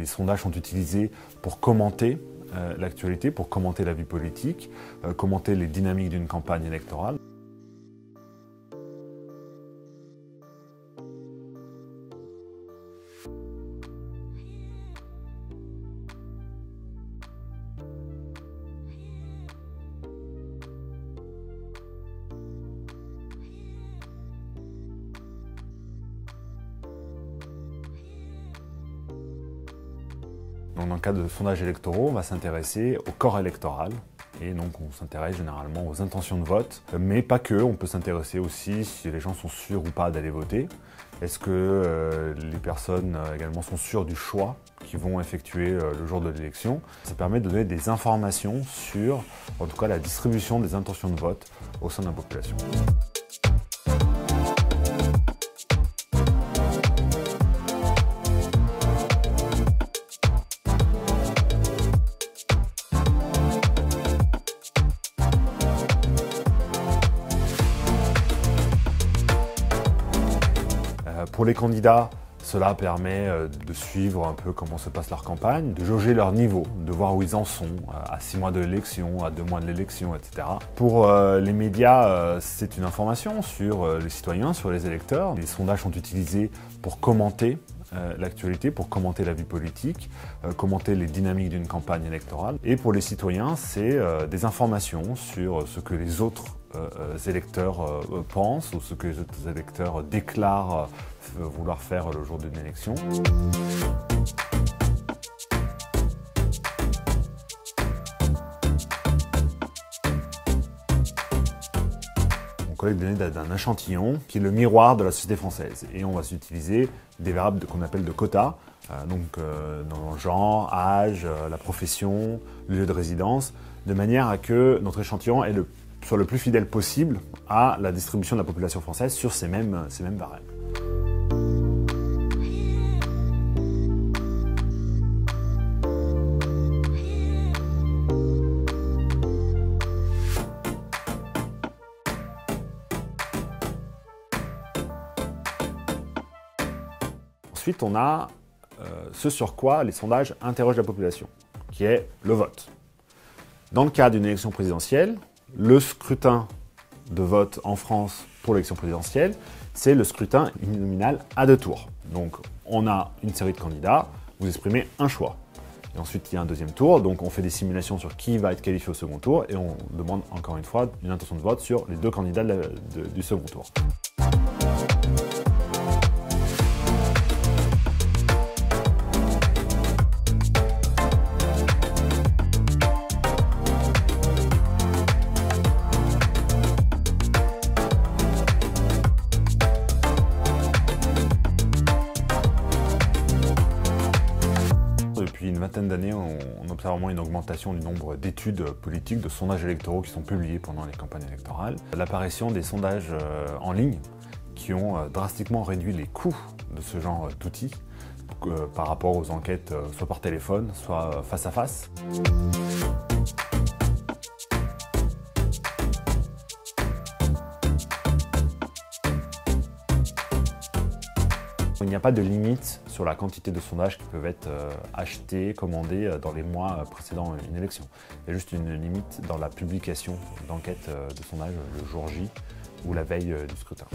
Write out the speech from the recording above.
Les sondages sont utilisés pour commenter l'actualité, pour commenter la vie politique, commenter les dynamiques d'une campagne électorale. Donc, dans le cadre de sondages électoraux, on va s'intéresser au corps électoral. Et donc on s'intéresse généralement aux intentions de vote, mais pas que, on peut s'intéresser aussi si les gens sont sûrs ou pas d'aller voter. Est-ce que les personnes également sont sûres du choix qu'ils vont effectuer le jour de l'élection? Ça permet de donner des informations sur, en tout cas, la distribution des intentions de vote au sein de la population. Pour les candidats, cela permet de suivre un peu comment se passe leur campagne, de jauger leur niveau, de voir où ils en sont à 6 mois de l'élection, à 2 mois de l'élection, etc. Pour les médias, c'est une information sur les citoyens, sur les électeurs. Les sondages sont utilisés pour commenter l'actualité, pour commenter la vie politique, commenter les dynamiques d'une campagne électorale. Et pour les citoyens, c'est des informations sur ce que les autres électeurs pensent ou ce que les autres électeurs déclarent vouloir faire le jour d'une élection. On collecte des données d'un échantillon qui est le miroir de la société française et on va utiliser des variables qu'on appelle de quotas, dans le genre, âge, la profession, le lieu de résidence, de manière à que notre échantillon soit le plus fidèle possible à la distribution de la population française sur ces mêmes variables. Ensuite, on a ce sur quoi les sondages interrogent la population, qui est le vote. Dans le cas d'une élection présidentielle, le scrutin de vote en France pour l'élection présidentielle, c'est le scrutin uninominal à 2 tours. Donc, on a une série de candidats, vous exprimez un choix. Et ensuite, il y a un deuxième tour, donc on fait des simulations sur qui va être qualifié au second tour et on demande encore une fois une intention de vote sur les 2 candidats du second tour. Depuis une vingtaine d'années, on observe vraiment une augmentation du nombre d'études politiques, de sondages électoraux qui sont publiés pendant les campagnes électorales. L'apparition des sondages en ligne qui ont drastiquement réduit les coûts de ce genre d'outils par rapport aux enquêtes soit par téléphone, soit face à face. Il n'y a pas de limite sur la quantité de sondages qui peuvent être achetés, commandés dans les mois précédant une élection. Il y a juste une limite dans la publication d'enquêtes de sondages le jour J ou la veille du scrutin.